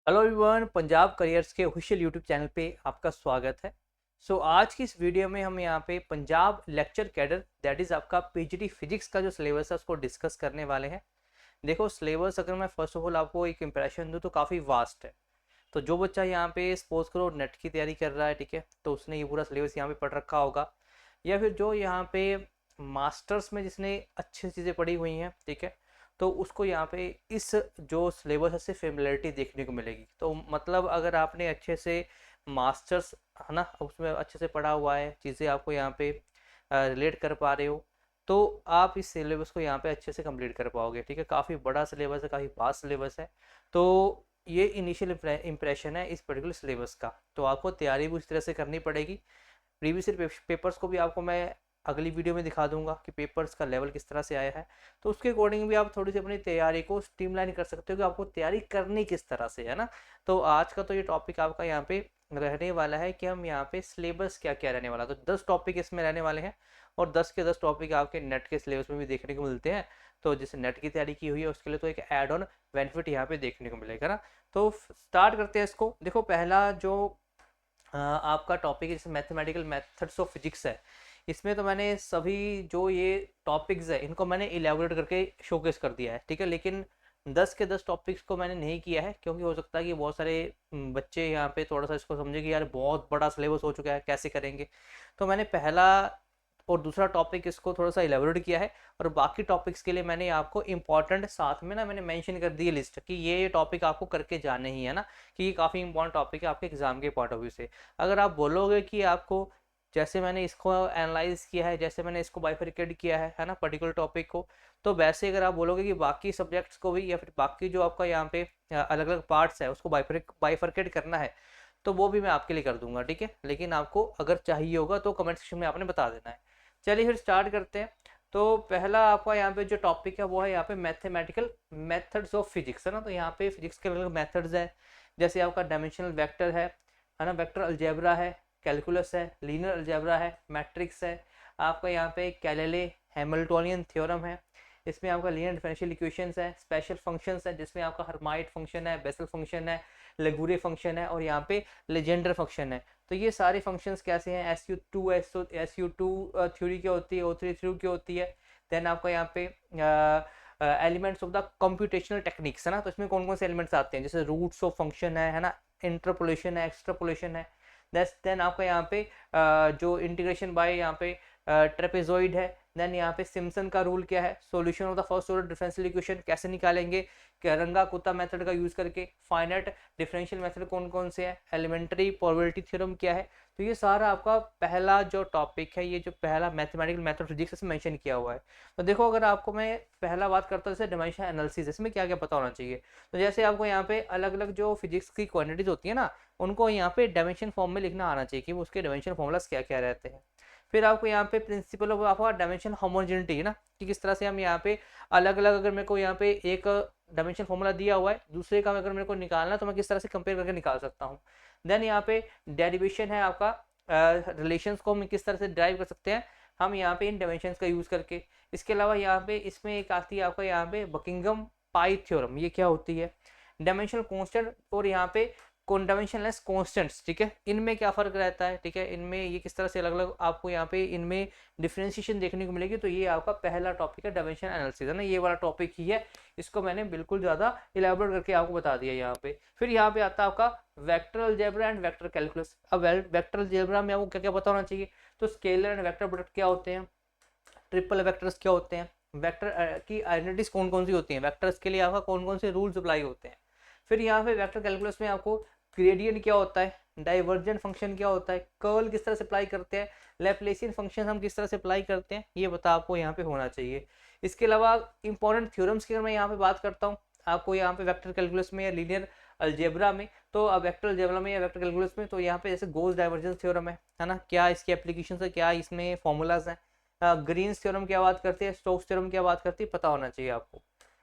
Hello everyone, Punjab careers के official YouTube channel पे आपका स्वागत है। आज की इस वीडियो में हम यहाँ पे Punjab lecture cadre that is आपका पीजीटी फिजिक्स का जो सिलेबस है उसको डिस्कस करने वाले हैं। देखो, सिलेबस अगर मैं फर्स्ट ऑफ ऑल आपको एक इंप्रेशन दूँ तो काफ़ी वास्ट है। तो जो बच्चा यहाँ पे सपोज करो नेट की तैयारी कर रहा है, ठीक है, तो उसने ये पूरा सिलेबस यहाँ पे पढ़ रखा होगा। या फिर जो यहाँ पे मास्टर्स में जिसने अच्छी चीज़ें पढ़ी हुई हैं, ठीक है, तो उसको यहाँ पे इस जो सिलेबस है से फेमिलियरिटी देखने को मिलेगी। तो मतलब अगर आपने अच्छे से मास्टर्स, है ना, उसमें अच्छे से पढ़ा हुआ है, चीज़ें आपको यहाँ पे रिलेट कर पा रहे हो, तो आप इस सिलेबस को यहाँ पे अच्छे से कंप्लीट कर पाओगे। ठीक है, काफ़ी बड़ा सिलेबस है, काफ़ी वास्ट सिलेबस है। तो ये इनिशियल इम्प्रेशन है इस पर्टिकुलर सिलेबस का। तो आपको तैयारी भी उस तरह से करनी पड़ेगी। प्रीवियस ईयर पेपर्स को भी आपको मैं अगली वीडियो में दिखा दूंगा कि पेपर्स का लेवल किस तरह से आया है। तो उसके अकॉर्डिंग भी आप थोड़ी सी अपनी तैयारी को स्ट्रीमलाइन कर सकते हो कि आपको तैयारी करनी किस तरह से है ना। तो आज का तो ये टॉपिक आपका यहाँ पे रहने वाला है कि हम यहाँ पे सिलेबस क्या क्या रहने वाला है। तो 10 टॉपिक इसमें रहने वाले हैं और 10 के 10 टॉपिक आपके नेट के सिलेबस में भी देखने को मिलते हैं। तो जिससे नेट की तैयारी की हुई है उसके लिए तो एक ऐड ऑन बेनिफिट यहाँ पे देखने को मिलेगा ना। तो स्टार्ट करते हैं इसको। देखो, पहला जो आपका टॉपिक जैसे मैथमेटिकल मेथड्स ऑफ फिजिक्स है, इसमें तो मैंने सभी जो ये टॉपिक्स है इनको मैंने इलेबोरेट करके शोकेस कर दिया है, ठीक है। लेकिन 10 के 10 टॉपिक्स को मैंने नहीं किया है क्योंकि हो सकता है कि बहुत सारे बच्चे यहाँ पे थोड़ा सा इसको समझे कि यार बहुत बड़ा सिलेबस हो चुका है, कैसे करेंगे। तो मैंने पहला और दूसरा टॉपिक इसको थोड़ा सा इलेबोरेट किया है और बाकी टॉपिक्स के लिए मैंने आपको इंपॉर्टेंट साथ में ना मैंने मेंशन कर दी है लिस्ट कि ये टॉपिक आपको करके जाने ही है ना, कि ये काफ़ी इंपॉर्टेंट टॉपिक है आपके एग्जाम के पॉइंट ऑफ व्यू से। अगर आप बोलोगे कि आपको जैसे मैंने इसको एनालाइज किया है, जैसे मैंने इसको बाइफरकेट किया है ना, पर्टिकुलर टॉपिक को, तो वैसे अगर आप बोलोगे कि बाकी सब्जेक्ट्स को भी या फिर बाकी जो आपका यहाँ पे अलग अलग पार्ट्स है उसको बाइफरकेट करना है, तो वो भी मैं आपके लिए कर दूंगा, ठीक है। लेकिन आपको अगर चाहिए होगा तो कमेंट सेक्शन में आपने बता देना है। चलिए फिर स्टार्ट करते हैं। तो पहला आपका यहाँ पे जो टॉपिक है वो है यहाँ पे मैथमेटिकल मेथड्स ऑफ फिजिक्स, है ना। तो यहाँ पे फिजिक्स के अलग अलग मेथड्स है, जैसे आपका डायमेंशनल वेक्टर है ना, वेक्टर अलजेब्रा है, कैलकुलस है, लीनियर अलजेब्रा है, मैट्रिक्स है, आपका यहाँ पे गैलीले हैमिल्टोनियन थ्योरम है, इसमें आपका लीनियर डिफरेंशियल इक्वेशंस है, स्पेशल फंक्शंस है जिसमें आपका हर्माइट फंक्शन है, बेसल फंक्शन है, लेगुरे फंक्शन है और यहाँ पे लेजेंडर फंक्शन है। तो ये सारे फंक्शंस कैसे हैं, एस यू टू थ्योरी क्या होती है, ओ3 थ्योरी क्या होती है। देन आपका यहाँ पे elements of the computational techniques है ना, तो इसमें कौन कौन से एलिमेंट्स आते हैं, जैसे रूट्स ऑफ फंक्शन है ना, इंटरपोलेशन है, एक्सट्रापोलेशन है। देन आपका यहाँ पे जो इंटीग्रेशन बाय यहाँ पे ट्रेपेजॉइड है। देन यहाँ पे सिम्पसन का रूल क्या है, solution of the first order differential equation कैसे निकालेंगे, रंगा कुत्ता मेथड का यूज करके, फाइनाइट डिफरेंशियल मेथड कौन कौन से हैं, एलिमेंट्री प्रोबेबिलिटी थ्योरम क्या है। तो ये सारा आपका पहला जो टॉपिक है, ये जो पहला मैथमेटिकल मेथड फिजिक्स में मेंशन किया हुआ है। तो देखो, अगर आपको मैं पहला बात करता हूँ जैसे डायमेंशन एनालिसिस, इसमें क्या क्या पता होना चाहिए। तो जैसे आपको यहाँ पे अलग अलग जो फिजिक्स की क्वांटिटीज होती है ना, उनको यहाँ पे डायमेंशन फॉर्म में लिखना आना चाहिए कि वो उसके डायमेंशन फॉर्मूलाज क्या क्या रहते हैं। फिर आपको यहाँ पे प्रिंसिपल ऑफ आपका डायमेंशन होमोजेनिटी है ना, कि किस तरह से हम यहाँ पे अलग अलग, अगर मेरे को यहाँ पे एक डायमेंशन फॉर्मूला दिया हुआ है, दूसरे का अगर मेरे को निकालना है तो मैं किस तरह से कंपेयर करके निकाल सकता हूँ। देन यहाँ पे डेरिवेशन है आपका, रिलेशंस को हम किस तरह से ड्राइव कर सकते हैं हम यहाँ पे इन डायमेंशंस का यूज करके। इसके अलावा यहाँ पे इसमें एक आती है आपका यहाँ पे बकिंगम पाई थ्योरम, ये क्या होती है, डायमेंशनल कांस्टेंट और यहाँ पे डायमेंशनलेस कांस्टेंट्स, ठीक है, इनमें क्या फर्क रहता है, ठीक है, इनमें ये किस तरह से अलग अलग आपको यहाँ पे इनमें डिफ्रेंशिएशन देखने को मिलेगी। तो ये आपका पहला टॉपिक है डायमेंशन एनालिसिस, है ना, ये वाला टॉपिक ही है। इसको मैंने बिल्कुल ज़्यादा इलेबोरेट करके आपको बता दिया यहाँ पे। फिर यहाँ पे आता है आपका vector algebra and vector calculus. अब वेक्टर अलजेब्रा में आपको क्या क्या पता होना चाहिए, तो स्केलर एंड वेक्टर प्रोडक्ट क्या होते हैं, ट्रिपल वेक्टर्स क्या होते हैं, वेक्टर की आइडेंटिटीज कौन कौन सी होती हैं, वेक्टर्स के लिए आपका कौन कौन से रूल्स अप्लाई होते हैं। फिर यहाँ पे वेक्टर कैलकुलस में आपको ग्रेडियंट क्या होता है, डाइवर्जेंट फंक्शन क्या होता है, कर्ल किस तरह से अप्लाई करते हैं, लैप्लेसियन फंक्शन हम किस तरह से अप्लाई करते हैं, ये बता आपको यहाँ पे होना चाहिए। इसके अलावा इंपॉर्टेंट थ्योरम्स की अगर मैं यहाँ पे बात करता हूँ आपको यहाँ पे वेक्टर कैलकुलस में या लीनियर अलजेब्रा में, तो अब वेक्टर अलजेब्रा में या वेक्टर कैलकुलस में, तो यहाँ पे जैसे गोल्स डाइवर्जेंस थ्योरम है ना, क्या इसकी एप्लीकेशन है, क्या इसमें फॉर्मूलाज हैं, ग्रीन्स थ्योरम क्या बात करती है, स्टोक्स थ्योरम क्या बात करती है, पता होना चाहिए आपको।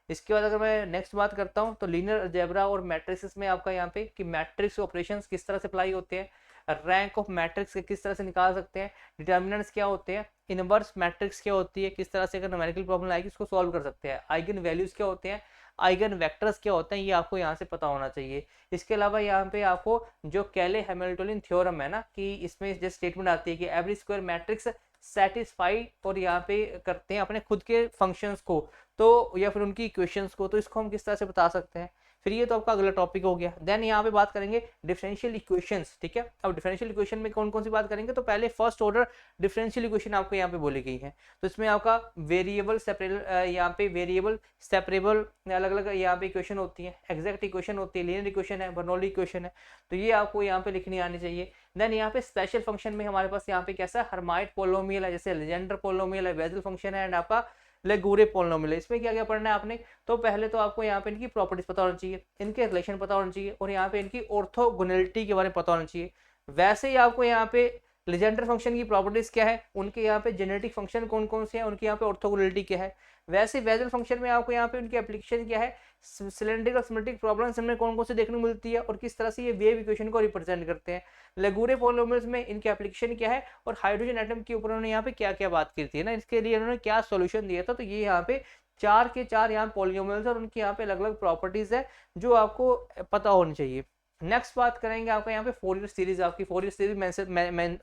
इसके बाद अगर मैं नेक्स्ट बात करता हूँ तो लीनियर अलजेब्रा और मैट्रिक्स में आपका यहाँ पे कि मैट्रिक्स ऑपरेशंस किस तरह से अप्लाई होते हैं, रैंक ऑफ मैट्रिक्स किस तरह से निकाल सकते हैं, डिटर्मिनेंट्स क्या होते हैं, इनवर्स मैट्रिक्स क्या होती है, किस तरह से अगर न्यूमेरिकल प्रॉब्लम आएगी उसको सॉल्व कर सकते हैं, आइगन वैल्यूज क्या होते हैं, आइगन वेक्टर्स क्या होते हैं ये आपको यहाँ से पता होना चाहिए। इसके अलावा यहाँ पे आपको जो कैले हैमिल्टोनियन थ्योरम है ना, कि इसमें जो स्टेटमेंट आती है कि एवरी स्क्वायर मैट्रिक्स सेटिस्फाई, और यहाँ पे करते हैं अपने खुद के फंक्शंस को तो, या फिर उनकी इक्वेशंस को, तो इसको हम किस तरह से बता सकते हैं। फिर ये तो आपका अगला टॉपिक हो गया। देन यहाँ पे बात करेंगे डिफरेंशियल इक्वेशंस, ठीक है। अब डिफरेंशियल इक्वेशन में कौन कौन सी बात करेंगे, तो पहले फर्स्ट ऑर्डर डिफरेंशियल इक्वेशन आपको यहाँ पे बोली गई है। तो इसमें आपका वेरिएबल सेपरेबल, यहाँ पे वेरिएबल सेपरेबल अलग अलग यहाँ पे इक्वेशन होती है, एग्जैक्ट इक्वेशन होती है, लीनियर इक्वेशन है, बर्नौली इक्वेशन है, तो ये आपको यहाँ पे लिखनी आनी चाहिए। देन यहाँ पे स्पेशल फंक्शन में हमारे पास यहाँ पे कैसा हर्माइट पोलोमियल है, जैसे लेजेंडर पोलोमियल है, बेसल फंक्शन है, एंड आपका लेगुरे पोलिनोमियल है। इसमें क्या क्या पढ़ना है आपने, तो पहले तो आपको यहाँ पे इनकी प्रॉपर्टीज पता होना चाहिए, इनके रिलेशन पता होना चाहिए, और यहाँ पे इनकी ऑर्थोगोनैलिटी के बारे में पता होना चाहिए। वैसे ही आपको यहाँ पे लेजेंडर फंक्शन की प्रॉपर्टीज क्या है, उनके यहाँ पे जेनेटिक फंक्शन कौन कौन से हैं, उनकी यहाँ पे ऑर्थोगोनैलिटी क्या है। वैसे बेसल फंक्शन में आपको यहाँ पे उनकी एप्लीकेशन क्या है, सिलेंड्रिकल सिमेट्रिक प्रॉब्लम्स इनमें कौन कौन से देखने को मिलती है, और किस तरह से ये वेव इक्वेशन को रिप्रेजेंट करते हैं। लेगुरे पॉलिनोमियल्स में इनकी एप्लीकेशन क्या है, और हाइड्रोजन एटम के ऊपर उन्होंने यहाँ पे क्या क्या बात की थी ना, इसके लिए उन्होंने क्या सॉल्यूशन दिया था। तो ये यहाँ पे 4 के 4 यहाँ पॉलिनोमियल्स और उनकी यहाँ पे अलग अलग प्रॉपर्टीज है जो आपको पता होनी चाहिए। नेक्स्ट बात करेंगे आपका यहाँ पे फोरियर सीरीज, आपकी फोरियर सीरीज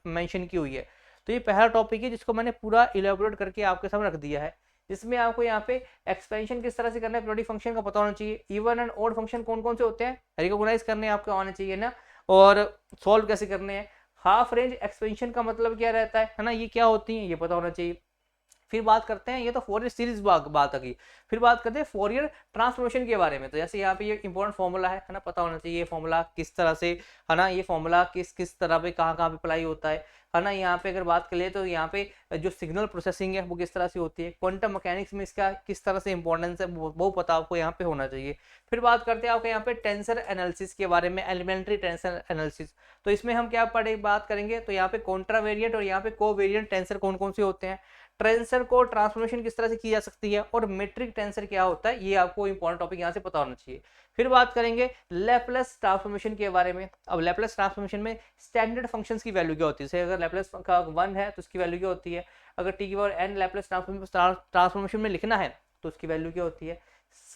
मेंशन की हुई है। तो ये पहला टॉपिक है जिसको मैंने पूरा इलेबोरेट करके आपके सामने रख दिया है, जिसमें आपको यहाँ पे एक्सपेंशन किस तरह से करना है, प्रोडक्ट फंक्शन का पता होना चाहिए, इवन एंड ऑड फंक्शन कौन कौन से होते हैं रिकॉग्नाइज करने आपके आने चाहिए ना, और सॉल्व कैसे करने हैं। हाफ रेंज एक्सपेंशन का मतलब क्या रहता है ना, ये क्या होती है ये पता होना चाहिए। फिर बात करते हैं, ये तो फोरियर सीरीज बात आ गई। फिर बात करते हैं फोरियर ट्रांसफॉर्मेशन के बारे में। तो जैसे यहाँ पे ये इंपॉर्टेंट फॉर्मूला है ना, पता होना चाहिए ये फॉर्मूला किस तरह से है ना, ये फॉर्मूला किस किस तरह पे कहाँ कहाँ पे अप्लाई होता है ना। यहाँ पे अगर बात कर ले तो यहाँ पे जो सिग्नल प्रोसेसिंग है वो किस तरह से होती है, क्वांटम मैकेनिक्स में इसका किस तरह से इंपॉर्टेंस है वो पता आपको यहाँ पे होना चाहिए। फिर बात करते हैं आपको यहाँ पे टेंसर एनालिसिस के बारे में, एलिमेंट्री टेंसर एनालिसिस। तो इसमें हम क्या बात करेंगे, तो यहाँ पे कॉन्ट्रावेरिएंट और यहाँ पे कोवेरिएंट टेंसर कौन कौन से होते हैं, टेंसर को ट्रांसफॉर्मेशन किस तरह से की जा सकती है, और मेट्रिक टेंसर क्या होता है, ये आपको इंपॉर्टेंट टॉपिक यहाँ से पता होना चाहिए। फिर बात करेंगे लैपलेस ट्रांसफॉर्मेशन के बारे में। अब लैपलेस ट्रांसफॉर्मेशन में स्टैंडर्ड फंक्शंस की वैल्यू क्या होती है, अगर लैपलेस का 1 है तो उसकी वैल्यू क्या होती है, अगर टी की पावर n लैपलेस ट्रांसफॉर्मेशन में लिखना है तो उसकी वैल्यू क्या होती है।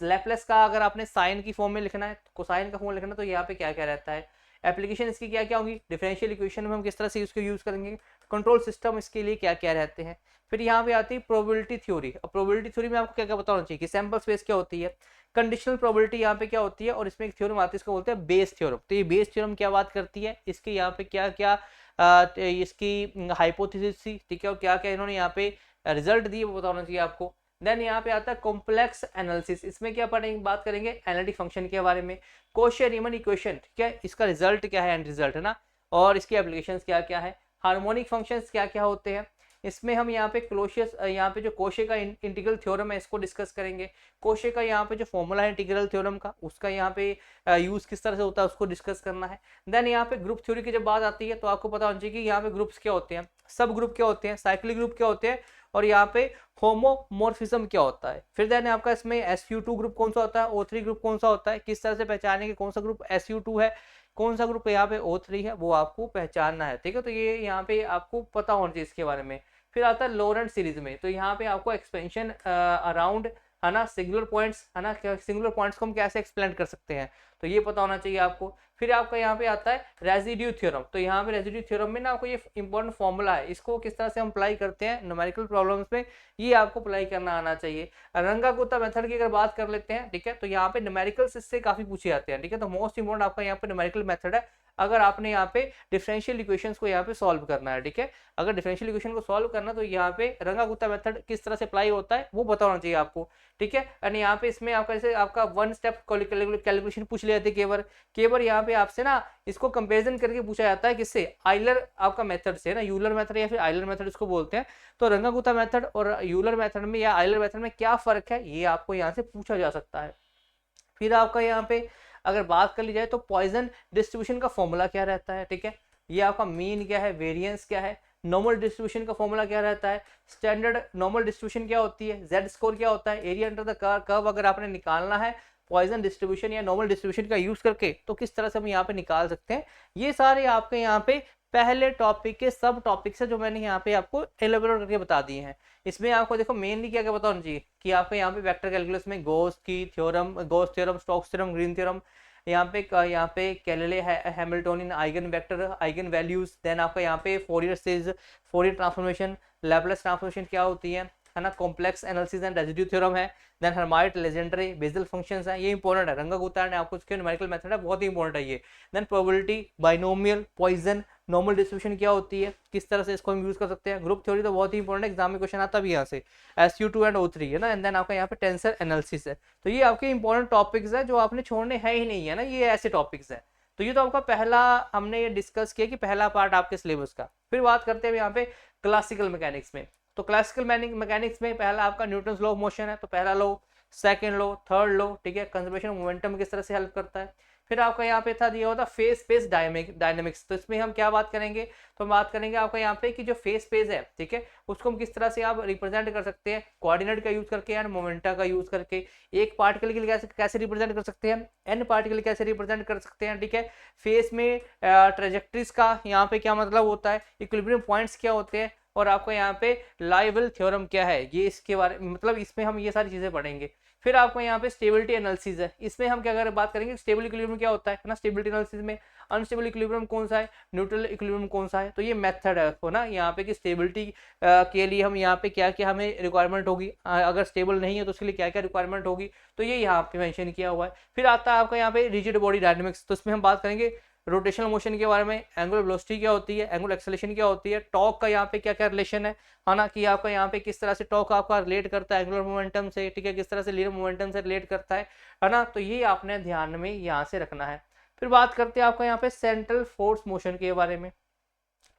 लैपलेस का अगर आपने साइन की फॉर्म में लिखना है, कोसाइन का फॉर्म लिखना है, तो यहाँ पे क्या क्या रहता है, एप्लीकेशन इसकी क्या क्या होगी, डिफरेंशियल इक्वेशन में हम किस तरह से इसको यूज करेंगे, कंट्रोल सिस्टम इसके लिए क्या क्या रहते हैं। फिर यहाँ पे आती है प्रोबेबिलिटी थ्योरी। अब प्रोबेबिलिटी थ्योरी में आपको क्या क्या पता होना चाहिए कि सैंपल स्पेस क्या होती है, कंडीशनल प्रोबेबिलिटी यहाँ पे क्या होती है, और इसमें एक थ्योरम आती है इसको बोलते हैं बेस थ्योरम। तो ये बेस थ्योरम क्या बात करती है, इसके यहाँ पे क्या क्या इसकी हाइपोथेसिस थी, ठीक है, और क्या क्या इन्होंने यहाँ पे रिजल्ट दिए वो पता होना चाहिए आपको। देन यहाँ पे आता है कॉम्प्लेक्स एनालिसिस। इसमें क्या पढ़ेंगे, बात करेंगे एनालिटिक फंक्शन के बारे में, कोशे रीमन इक्वेशन, ठीक है, इसका रिजल्ट क्या है, एंड रिजल्ट है ना, और इसकी एप्लीकेशंस क्या क्या है, हार्मोनिक फंक्शंस क्या क्या होते हैं। इसमें हम यहाँ पे क्लोशियस, यहाँ पे जो कोशे का इंटीग्रल थ्योरम है इसको डिस्कस करेंगे। कोशे का यहाँ पे जो फॉर्मूला है इंटीग्रल थ्योरम का, उसका यहाँ पे यूज किस तरह से होता है उसको डिस्कस करना है। देन यहाँ पे ग्रुप थ्योरी की जब बात आती है तो आपको पता होना चाहिए कि यहाँ पे ग्रुप्स क्या होते हैं, सब ग्रुप क्या होते हैं, साइक्लिक ग्रुप क्या होते हैं, और यहाँ पे होमोमॉर्फिज्म क्या होता है। फिर देन आपका इसमें SU2 ग्रुप कौन सा होता है, O3 ग्रुप कौन सा होता है, किस तरह से पहचानेंगे कौन सा ग्रुप SU2 है, कौन सा ग्रुप यहाँ पे O3 है, वो आपको पहचानना है, ठीक है। तो ये यहाँ पे आपको पता होना चाहिए इसके बारे में। फिर आता है लॉरेंट सीरीज में, तो यहाँ पे आपको एक्सपेंशन अराउंड है ना सिंगुलर पॉइंट्स, है ना, सिंगुलर पॉइंट्स को हम कैसे एक्सप्लेन कर सकते हैं, तो ये पता होना चाहिए आपको। फिर आपका यहाँ पे आता है रेजिड्यू थ्योरम। तो यहाँ पे रेजिड्यू थ्योरम में ना आपको ये इंपॉर्टेंट फॉर्मूला है, इसको किस तरह से हम अप्लाई करते हैं न्यूमेरिकल प्रॉब्लम्स में, ये आपको अप्लाई करना आना चाहिए। रंगागुत्ता मेथड की अगर बात कर लेते हैं, ठीक है, तो यहाँ पे न्यूमेरिकल्स इससे काफी पूछे जाते हैं, ठीक है। तो मोस्ट इंपॉर्टेंट आपका यहाँ पे न्यूमेरिकल मेथड है, अगर आपने यहाँ पे डिफरेंशियल इक्वेशंस को यहाँ पे सॉल्व करना है, ठीक है। अगर डिफरेंशियल इक्वेशन को सॉल्व करना तो यहाँ पे रंगागुत्ता मेथड किस तरह से अप्लाई होता है वो पता होना चाहिए आपको, ठीक है। एंड यहाँ पे इसमें आपका जैसे आपका 1 स्टेप कैलकुलेशन पूछ लिया जाते हैं केवल यहाँ पे आपसे ना इसको कंपेरिजन करके पूछा जाता है किससे, आइलर आपका मेथड से ना, यूलर मेथड या फिर आइलर मेथड इसको बोलते हैं। तो रंगागुत्ता मेथड और यूलर मेथड में या आइलर मेथड में क्या फर्क है ये आपको यहाँ से पूछा जा सकता है। फिर आपका यहाँ पे अगर बात कर ली जाए तो पॉइजन डिस्ट्रीब्यूशन का फॉर्मूला क्या रहता है, ठीक है, ये आपका मीन क्या है, वेरिएंस क्या है, नॉर्मल डिस्ट्रीब्यूशन का फॉर्मूला क्या रहता है, स्टैंडर्ड नॉर्मल डिस्ट्रीब्यूशन क्या होती है, जेड स्कोर क्या होता है, एरिया अंडर द कर्व अगर आपने निकालना है पॉइजन डिस्ट्रीब्यूशन या नॉर्मल डिस्ट्रीब्यूशन का यूज करके तो किस तरह से हम यहाँ पे निकाल सकते हैं। ये सारे आपके यहाँ पे पहले टॉपिक के सब टॉपिक्स है जो मैंने यहाँ पे आपको एलेबोरेट करके बता दिए हैं। इसमें आपको देखो मेनली क्या क्या पता होना चाहिए कि आपको यहाँ पे वेक्टर कैलकुलस में Gauss theorem, Stokes theorem, Green theorem, यहाँ पे Cayley Hamiltonian eigen vector, eigen values, then आपका यहाँ पे Fourier series, Fourier transformation, Laplace transformation क्या होती है ना, complex analysis and residue theorem है, then Hermite, Legendre, Bessel functions है, ये इंपॉर्टेंट है। रंगा गुप्ता ने आपको उसके न्यूमेरिकल मेथड है, बहुत ही इंपॉर्टेंट है ये। Then probability, binomial, Poisson, normal distribution क्या होती है, किस तरह से इसको हम यूज कर सकते हैं। ग्रुप थ्योरी तो बहुत ही इंपॉर्टेंट है, एग्जाम में क्वेश्चन आता भी यहाँ से, SU2 एंड O3 है ना। एंड देन आपका यहाँ पे टेंसर एनालिसिस है। तो ये आपके इंपॉर्टेंट टॉपिक्स है जो आपने छोड़ने हैं ही नहीं है ना, ये ऐसे टॉपिक्स है। तो ये तो आपका पहला हमने ये डिस्कस किया कि पहला पार्ट आपके सिलेबस का। फिर बात करते हैं यहाँ पे क्लासिकल मैकेनिक्स में। तो क्लासिकल मैकेनिक्स में पहला आपका न्यूटन्स लॉ ऑफ मोशन है, तो पहला law, second law, third law, ठीक है। कंजर्वेशन ऑफ मोमेंटम किस तरह से हेल्प करता है। फिर आपका यहाँ पे था दिया होता फेज स्पेस डायनेमिक्स। तो इसमें हम क्या बात करेंगे, तो हम बात करेंगे आपका यहाँ पे कि जो फेज स्पेस है, ठीक है, उसको हम किस तरह से आप रिप्रेजेंट कर सकते हैं, कोऑर्डिनेट का यूज करके एंड मोमेंटा का यूज करके। एक पार्टिकल के लिए कैसे रिप्रेजेंट कर सकते हैं, एन पार्टिकल कैसे रिप्रेजेंट कर सकते हैं, ठीक है। फेस में ट्रेजेक्ट्रीज का यहाँ पे क्या मतलब होता है, इक्विलिब्रियम पॉइंट्स क्या होते हैं, और आपको यहाँ पे लाइवल थ्योरम क्या है, ये इसके बारे में मतलब इसमें हम ये सारी चीजें पढ़ेंगे। फिर आपको यहाँ पे स्टेबिलिटी एनालिसिस है, इसमें हम क्या अगर बात करेंगे स्टेबल इक्विलिब्रियम क्या होता है ना, स्टेबिलिटी एनालिसिस में अनस्टेबल इक्विलिब्रियम कौन सा है, न्यूट्रल इक्विलिब्रियम कौन सा है। तो ये मेथड है ना यहाँ पे कि स्टेबिलिटी के लिए हम यहाँ पे क्या क्या हमें रिक्वायरमेंट होगी, अगर स्टेबल नहीं है तो उसके लिए क्या क्या रिक्वायरमेंट होगी, तो ये यहाँ पे मेंशन किया हुआ है। फिर आता है आपका यहाँ पे रिजिड बॉडी डायनेमिक्स। तो इसमें हम बात करेंगे रोटेशनल मोशन के बारे में, एंगुलर वेलोसिटी क्या होती है, एंगुलर एक्सेलरेशन क्या होती है, टॉर्क का यहाँ पे क्या क्या रिलेशन है ना, कि आपका यहाँ पे किस तरह से टॉर्क आपका रिलेट करता है एंगुलर मोमेंटम से, ठीक है, किस तरह से लीनियर मोमेंटम से रिलेट करता है ना। तो ये आपने ध्यान में यहाँ से रखना है। फिर बात करते हैं आपका यहाँ पे सेंट्रल फोर्स मोशन के बारे में।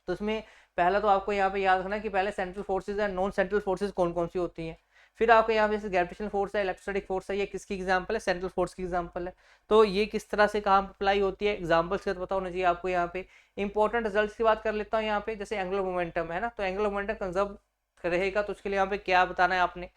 तो इसमें पहला तो आपको यहाँ पे याद रखना कि पहले central forces and non central forces कौन कौन सी होती हैं। फिर आपको यहाँ पे जैसे ग्रेविटेशनल फोर्स है, इलेक्ट्रोस्टैटिक फोर्स है, ये किसकी एग्जांपल है, सेंट्रल फोर्स की एग्जांपल है। तो ये किस तरह से कहाँ अप्लाई होती है, एग्जांपल्स का पता होना चाहिए आपको। यहाँ पे इंपॉर्टेंट रिजल्ट्स की बात कर लेता हूँ यहाँ पे, जैसे एंगुलर मोमेंटम है ना, तो एंगुलर मोमेंटम कंजर्व रहेगा, तो उसके लिए यहाँ पे क्या बताना है आपने,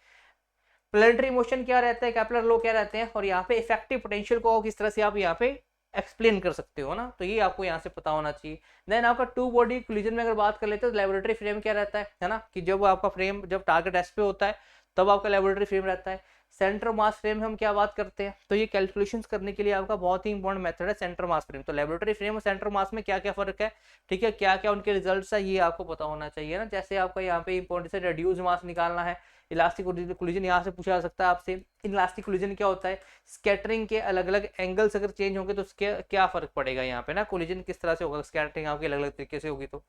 प्लैनेटरी मोशन क्या रहता है, केपलर लॉ क्या रहते हैं, और यहाँ पे इफेक्टिव पोटेंशियल को किस तरह से आप यहाँ पे एक्सप्लेन कर सकते हो ना, तो ये आपको यहाँ से पता होना चाहिए। देन आपका टू बॉडी कोलिजन में अगर बात कर लेते हैं तो लेबोरेटरी फ्रेम क्या रहता है ना, कि जब आपका फ्रेम जब टारगेट एस पे होता है तब आपका लेबोरेटरी फ्रेम रहता है। सेंटर मास फ्रेम में हम क्या बात करते हैं, तो ये कैलकुलेशंस करने के लिए आपका बहुत ही इंपॉर्टेंट मेथड है सेंटर मास फ्रेम। तो लेबोरेटरी फ्रेम और सेंटर मास में क्या क्या फर्क है, ठीक है, क्या क्या उनके रिजल्ट्स है, ये आपको पता होना चाहिए ना। जैसे आपका यहाँ पे इंपॉर्टेंट से रिड्यूस मास निकालना है, इलास्टिक कोलिजन यहाँ से पूछा जा सकता है आपसे। इलास्टिक कोलिजन क्या होता है, स्कैटरिंग के अलग अलग एंगल्स अगर चेंज होंगे तो उसके क्या फर्क पड़ेगा यहाँ पे ना, कोलिजन किस तरह से होगा, स्कैटरिंग आपकी अलग अलग तरीके से होगी। तो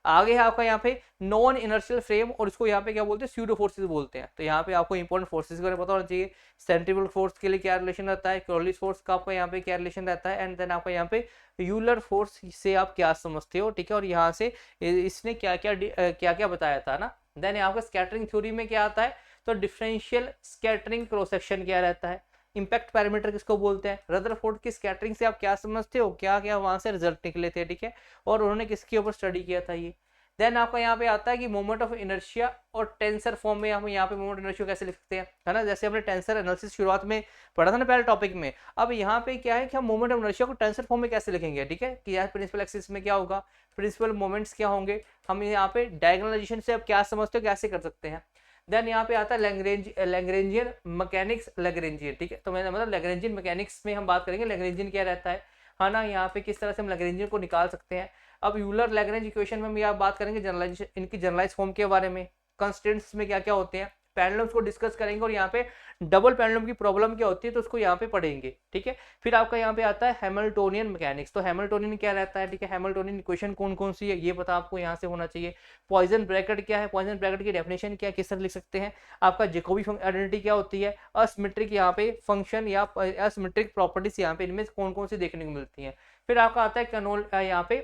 आगे है आपका यहाँ पे नॉन इनर्शियल फ्रेम, और इसको यहाँ पे क्या बोलते हैं, स्यूडो फोर्सेस बोलते हैं। तो यहाँ पे आपको इंपॉर्टेंट फोर्सेस के बारे में पता होना चाहिए। सेंट्रीफ्यूगल फोर्स के लिए क्या रिलेशन रहता है, क्रोलिस फोर्स का आपका यहाँ पे क्या रिलेशन रहता है, एंड देन आपका यहाँ पे यूलर फोर्स से आप क्या समझते हो, ठीक है, और यहाँ से इसने क्या क्या बताया था ना। देन आपका स्कैटरिंग थ्योरी में क्या आता है, तो डिफरेंशियल स्कैटरिंग क्रॉस सेक्शन क्या रहता है, इंपैक्ट पैरामीटर किसको बोलते हैं, रदरफोर्ड की स्कैटरिंग से आप क्या समझते हो, क्या क्या वहां से रिजल्ट निकले थे, ठीक है, और उन्होंने किसके ऊपर स्टडी किया था ये। देन आपका यहाँ पे आता है कि मोमेंट ऑफ इनर्शिया और टेंसर फॉर्म में हम यहाँ पे मोमेंट इनर्शिया कैसे लिख सकते हैं, है ना, जैसे हमने टेंसर एनालिसिस शुरुआत में पढ़ा था ना पहले टॉपिक में। अब यहाँ पे क्या है कि हम मोमेंट ऑफ इनर्शिया को टेंसर फॉर्म में कैसे लिखेंगे, ठीक है, कि यहाँ प्रिंसिपल एक्सिस में क्या होगा, प्रिंसिपल मोमेंट्स क्या होंगे, हम यहाँ पे डायगोनलाइजेशन से अब क्या समझते हो, कैसे कर सकते हैं। देन यहाँ पे आता है लैग्रेंजियन मैकेनिक्स, लैग्रेंजियन, ठीक है, तो मैंने मतलब लैग्रेंजियन मैकेनिक्स में हम बात करेंगे लैग्रेंजियन क्या रहता है ना, यहाँ पे किस तरह से हम लैग्रेंजियन को निकाल सकते हैं। अब यूलर लैग्रेंज इक्वेशन में हम यहाँ बात करेंगे जनरलाइजेशन, इनकी जनरलाइज फॉर्म के बारे में, कंस्टेंट्स में क्या क्या होते हैं, पेंडुलम्स को डिस्कस करेंगे, और यहाँ पे डबल पेंडुलम की प्रॉब्लम क्या होती है तो उसको यहाँ पे पढ़ेंगे, ठीक है। फिर आपका यहाँ पे आता है हैमिल्टोनियन मैकेनिक्स। तो हैमिल्टोनियन क्या रहता है, ठीक है, हैमिल्टोनियन इक्वेशन कौन कौन सी है ये पता आपको यहाँ से होना चाहिए। पॉइजन ब्रैकेट क्या है, पॉइजन ब्रैकेट की डेफिनेशन क्या है, किस तरह लिख सकते हैं। आपका जैकोबी आइडेंटिटी क्या होती है, असिमेट्रिक यहाँ पे फंक्शन या असिमेट्रिक प्रॉपर्टीज यहाँ पे इनमें कौन कौन सी देखने को मिलती है। फिर आपका आता है यहाँ पे